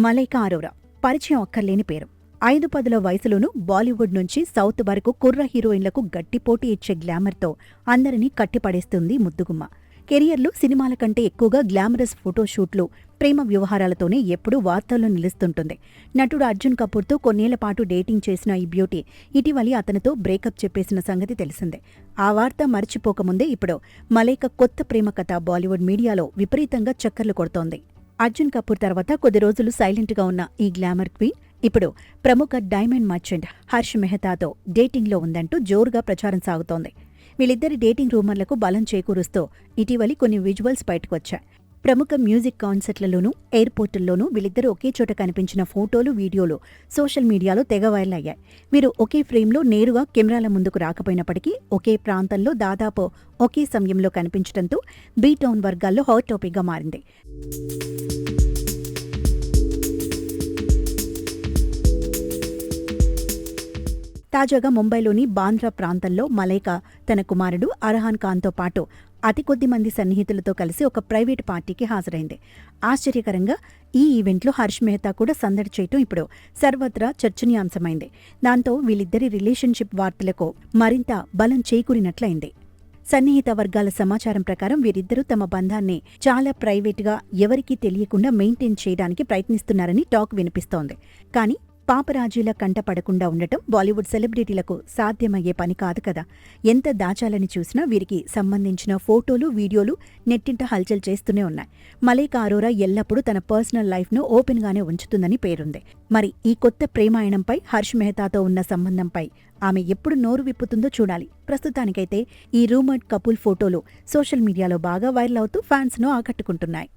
మలైకా అరోరా పరిచయం అక్కర్లేని పేరు. 5-10 వయసులోనూ బాలీవుడ్ నుంచి సౌత్ వరకు కుర్ర హీరోయిన్లకు గట్టి పోటీ ఇచ్చే గ్లామర్తో అందరినీ కట్టిపడేస్తుంది ముద్దుగుమ్మ. కెరియర్లో సినిమాల కంటే ఎక్కువగా గ్లామరస్ ఫోటోషూట్లు, ప్రేమ వ్యవహారాలతోనే ఎప్పుడూ వార్తల్లో నిలుస్తుంటుంది. నటుడు అర్జున్ కపూర్తో కొన్నేళ్ల పాటు డేటింగ్ చేసిన ఈ బ్యూటీ ఇటీవలి అతనితో బ్రేకప్ చెప్పేసిన సంగతి తెలిసిందే. ఆ వార్త మర్చిపోకముందే ఇప్పుడు మలైకా కొత్త ప్రేమ కథ బాలీవుడ్ మీడియాలో విపరీతంగా చక్కర్లు కొడుతోంది. అర్జున్ కపూర్ తర్వాత కొద్ది రోజులు సైలెంట్గా ఉన్న ఈ గ్లామర్ క్వీన్ ఇప్పుడు ప్రముఖ డైమండ్ మర్చెంట్ హర్ష్ మెహతాతో డేటింగ్లో ఉందంటూ జోరుగా ప్రచారం సాగుతోంది. వీళ్ళిద్దరి డేటింగ్ రూమర్లకు బలం చేకూరుస్తూ ఇటీవలి కొన్ని విజువల్స్ బయటకొచ్చాయి. ప్రముఖ మ్యూజిక్ కాన్సర్ట్లలోనూ, ఎయిర్పోర్టుల్లోనూ వీళ్ళిద్దరూ ఒకే చోట కనిపించిన ఫోటోలు, వీడియోలు సోషల్ మీడియాలో తెగ వైరల్ అయ్యాయి. వీరు ఒకే ఫ్రేమ్లో నేరుగా కెమెరాల ముందుకు రాకపోయినప్పటికీ ఒకే ప్రాంతంలో దాదాపు ఒకే సమయంలో కనిపించడంతో బీ-టౌన్ వర్గాల్లో హాట్ టాపిక్గా మారింది. తాజాగా ముంబైలోని బాంద్రా ప్రాంతంలో మలైకా తన కుమారుడు అర్హాన్ ఖాన్తో పాటు అతి కొద్ది మంది సన్నిహితులతో కలిసి ఒక ప్రైవేటు పార్టీకి హాజరైంది. ఆశ్చర్యకరంగా ఈ ఈవెంట్లో హర్ష్ మెహతా కూడా సందడి చేయటం ఇప్పుడు సర్వత్రా చర్చనీయాంశమైంది. దాంతో వీళ్ళిద్దరి రిలేషన్షిప్ వార్తలకు మరింత బలం చేకూరినట్లయింది. సన్నిహిత వర్గాల సమాచారం ప్రకారం వీరిద్దరూ తమ బంధాన్ని చాలా ప్రైవేటుగా, ఎవరికీ తెలియకుండా మెయింటైన్ చేయడానికి ప్రయత్నిస్తున్నారని టాక్ వినిపిస్తోంది. కానీ పాపరాజీల కంట పడకుండా ఉండటం బాలీవుడ్ సెలబ్రిటీలకు సాధ్యమయ్యే పని కాదు కదా. ఎంత దాచాలని చూసినా వీరికి సంబంధించిన ఫోటోలు, వీడియోలు నెట్టింట హల్చల్ చేస్తూనే ఉన్నాయి. మలైకా అరోరా ఎల్లప్పుడూ తన పర్సనల్ లైఫ్ను ఓపెన్గానే ఉంచుతుందని పేరుంది. మరి ఈ కొత్త ప్రేమాయణంపై, హర్ష్ మెహతాతో ఉన్న సంబంధంపై ఆమె ఎప్పుడు నోరు విప్పుతుందో చూడాలి. ప్రస్తుతానికైతే ఈ రూమర్డ్ కపుల్ ఫోటోలు సోషల్ మీడియాలో బాగా వైరల్ అవుతూ ఫ్యాన్స్ను ఆకట్టుకుంటున్నాయి.